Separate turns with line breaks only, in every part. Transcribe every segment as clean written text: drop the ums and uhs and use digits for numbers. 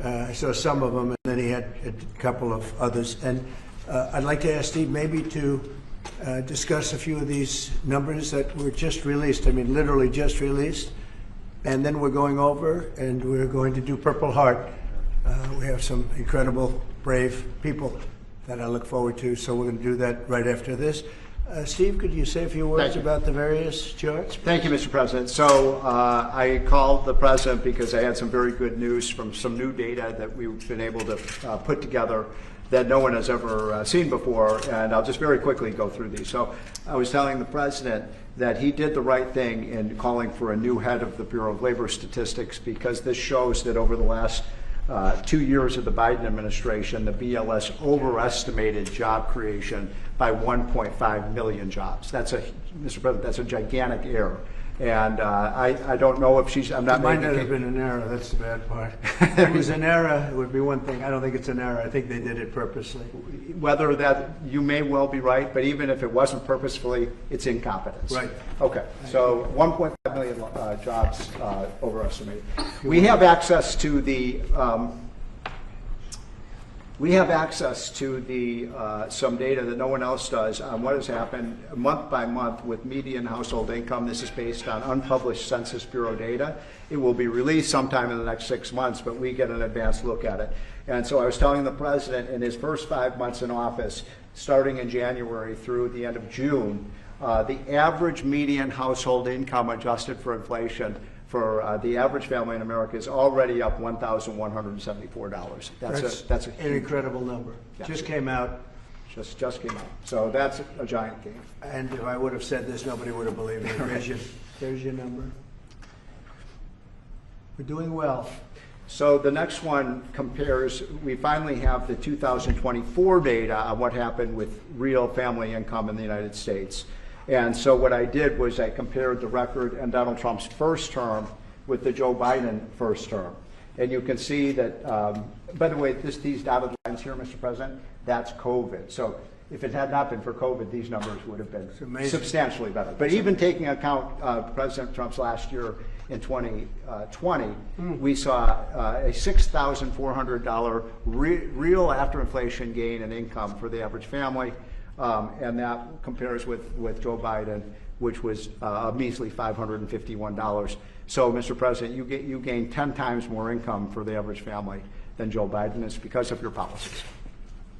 I saw some of them, and then he had a couple of others. And I'd like to ask Steve maybe to discuss a few of these numbers that were just released. I mean, literally just released. And then we're going over, and we're going to do Purple Heart. We have some incredible, brave people that I look forward to, so we're going to do that right after this. Steve, could you say a few words about the various charts?
Thank you, Mr. President. So I called the President because I had some very good news from some new data that we've been able to put together that no one has ever seen before, and I'll just very quickly go through these. So I was telling the President that he did the right thing in calling for a new head of the Bureau of Labor Statistics, because this shows that over the last 2 years of the Biden administration, the BLS overestimated job creation by 1.5 million jobs. That's a, Mr. President, that's a gigantic error. And I don't know if she's, I'm not
making it. Might not have been an error, that's the bad part. If it was an error, it would be one thing. I don't think it's an error. I think they did it purposely.
Whether that, you may well be right, but even if it wasn't purposefully, it's incompetence.
Right.
Okay, so 1.5 million jobs overestimated. We have access to the some data that no one else does on what has happened month by month with median household income. This is based on unpublished Census Bureau data. It will be released sometime in the next 6 months, but we get an advanced look at it. And so I was telling the President, in his first 5 months in office, starting in January through the end of June, the average median household income adjusted for inflation for the average family in America is already up $1,174. That's an
incredible number.
Yeah.
Just came out.
Just came out. So that's a giant gain.
And if I would have said this, nobody would have believed me. There's your number. We're doing well.
So the next one compares, we finally have the 2024 data on what happened with real family income in the United States. And so what I did was I compared the record in Donald Trump's first term with the Joe Biden first term. And you can see that, by the way, these dotted lines here, Mr. President, that's COVID. So if it had not been for COVID, these numbers would have been substantially better. But even taking account President Trump's last year in 2020, we saw a $6,400 real after inflation gain in income for the average family. And that compares with Joe Biden, which was a measly $551. So, Mr. President, you gain 10 times more income for the average family than Joe Biden is because of your policies.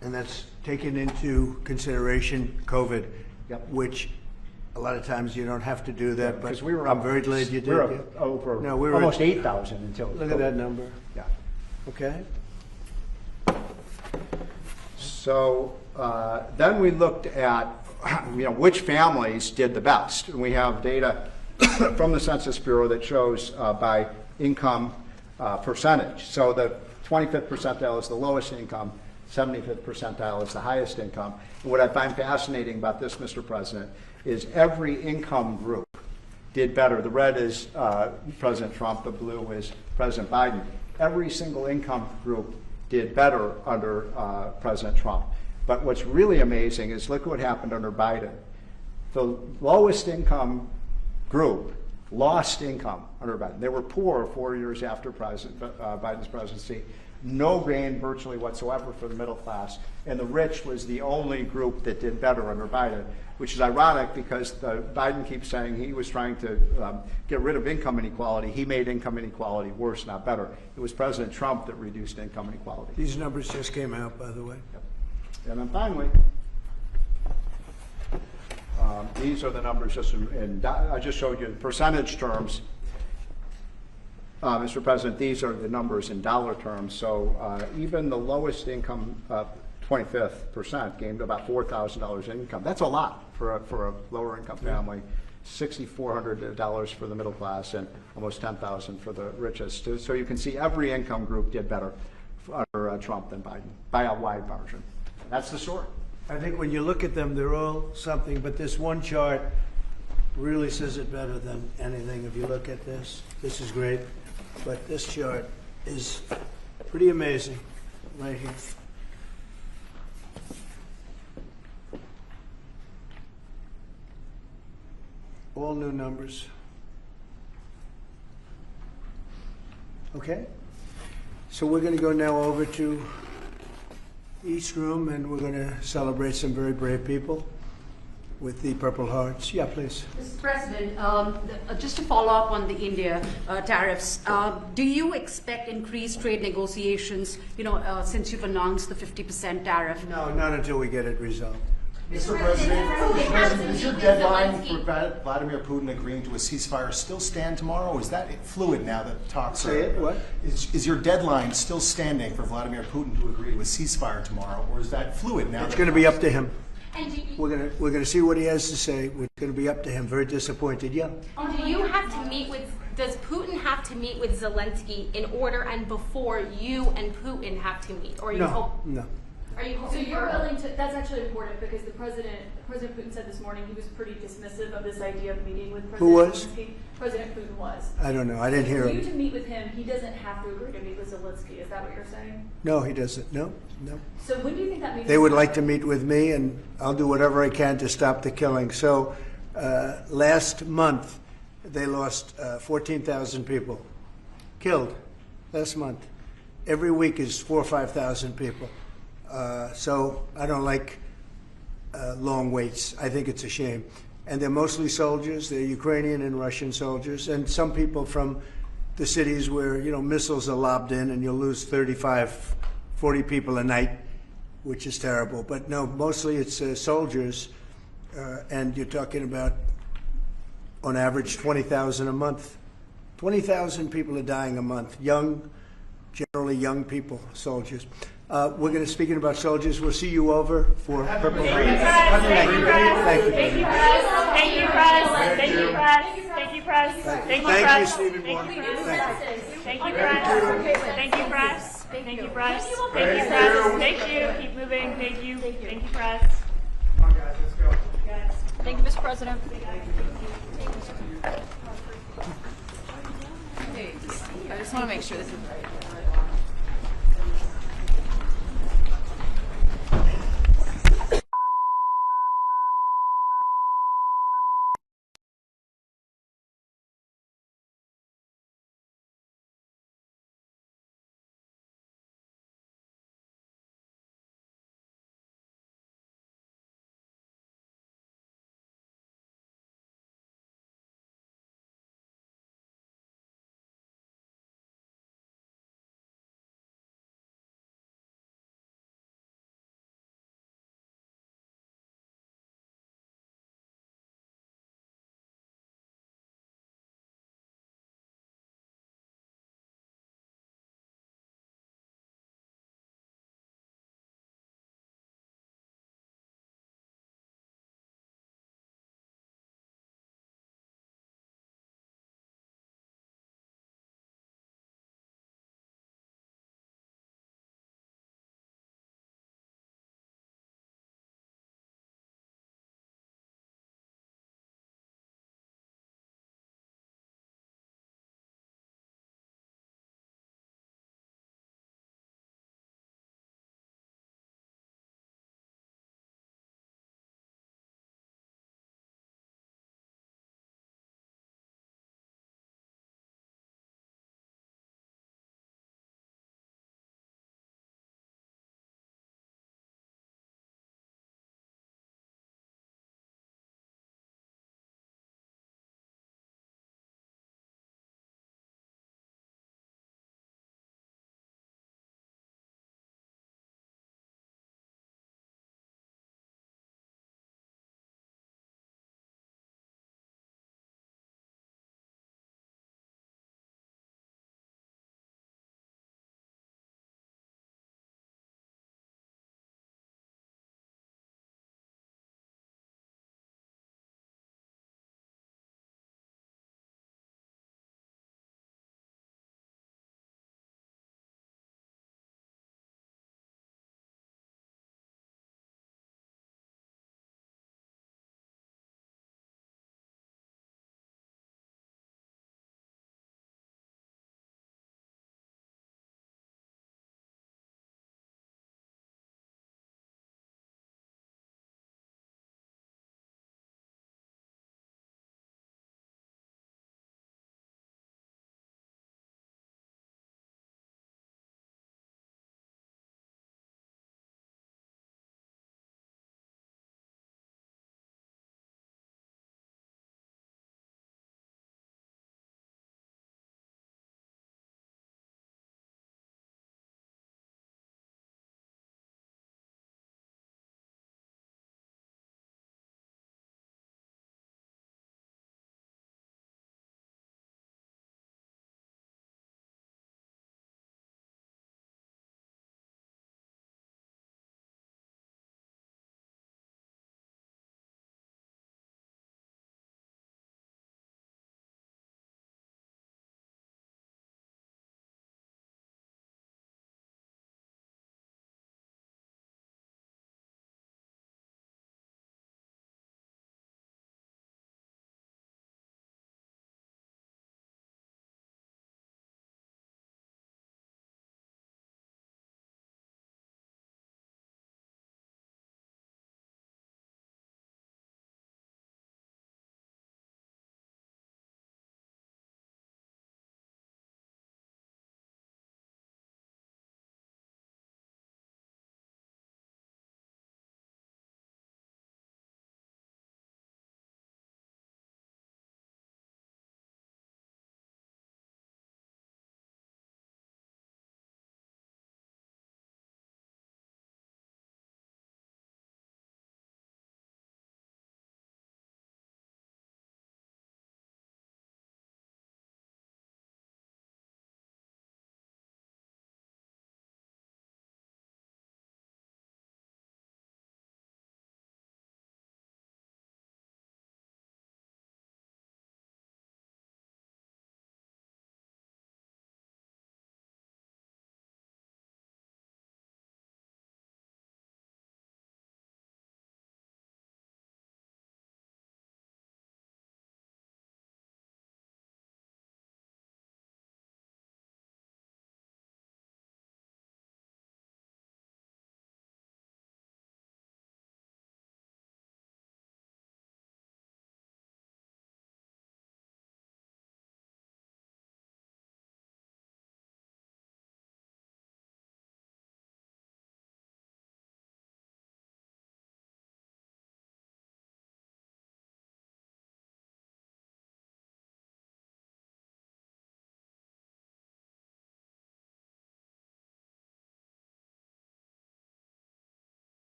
And that's taken into consideration COVID,
yep.
Which a lot of times you don't have to do that.
Because
but I'm very glad you did.
We were almost 8,000 until
look
COVID.
At that number.
Yeah.
Okay.
So then we looked at which families did the best. And we have data from the Census Bureau that shows by income percentage. So the 25th percentile is the lowest income, 75th percentile is the highest income. And what I find fascinating about this, Mr. President, is every income group did better. The red is President Trump, the blue is President Biden. Every single income group did better under President Trump. But what's really amazing is look what happened under Biden. The lowest income group lost income under Biden. They were poor 4 years after Biden's presidency. No gain virtually whatsoever for the middle class. And the rich was the only group that did better under Biden, which is ironic because Biden keeps saying he was trying to get rid of income inequality. He made income inequality worse, not better. It was President Trump that reduced income inequality.
These numbers just came out, by the way.
Yep. And then finally, these are the numbers just I just showed you in percentage terms. Mr. President, these are the numbers in dollar terms. So even the lowest income, 25th percent, gained about $4,000 in income. That's a lot for a lower income family. $6,400 for the middle class and almost $10,000 for the richest. So you can see every income group did better under Trump than Biden by a wide margin. That's the story.
I think when you look at them, they're all something, but this one chart really says it better than anything. If you look at this is great, but this chart is pretty amazing right here. All new numbers. Okay? So we're going to go now over to East Room, and we're going to celebrate some very brave people with the Purple Hearts. Yeah, please.
Mr. President, just to follow up on the India tariffs, do you expect increased trade negotiations, since you've announced the 50% tariff?
No, not until we get it resolved.
Mr. President, is your deadline for Vladimir Putin agreeing to a ceasefire still stand tomorrow, or is that fluid now that talks are...
Say it, what?
Is your deadline still standing for Vladimir Putin to agree to a ceasefire tomorrow, or is that fluid now?
It's going to be up to him.
And
We're going to see what he has to say. It's going to be up to him. Very disappointed. Yeah.
do you have to meet with, does Putin have to meet with Zelensky in order and before you and Putin have to meet? Or are you
No.
Are you
So
hoping
you're
for-
willing to, that's actually important because President Putin said this morning he was pretty dismissive of this idea of meeting with President
Who was?
Zelensky. President Putin was.
I don't know. I didn't hear
For you
him.
to meet with him, he doesn't have to agree to meet with Zelensky. Is that what you're saying?
No, he doesn't. No.
So when do you think that meeting?
They would like to meet with me, and I'll do whatever I can to stop the killing. So last month, they lost 14,000 people killed last month. Every week is 4,000 or 5,000 people. So I don't like long waits. I think it's a shame. And they're mostly soldiers. They're Ukrainian and Russian soldiers, and some people from the cities where missiles are lobbed in, and you'll lose 35, 40 people a night, which is terrible. But no, mostly it's soldiers, and you're talking about, on average, 20,000 a month. 20,000 people are dying a month. Generally young people, soldiers. We're going to, speaking about soldiers, we'll see you over for Purple Hearts.
Thank you, press.
Thank you.
Thank you, press. Thank you, press. Thank you, press. Thank you, press. Thank you,
Thank you,
press.
Stephen
Thank
Warren.
you,
Thank you.
Thank you, press. Thank you, press. Thank you, press. Thank you, press. Thank you. Keep moving. Thank you. Thank you, press.
Come on, guys, let's go.
Thank you, Mr. President.
I just want to make sure this is right.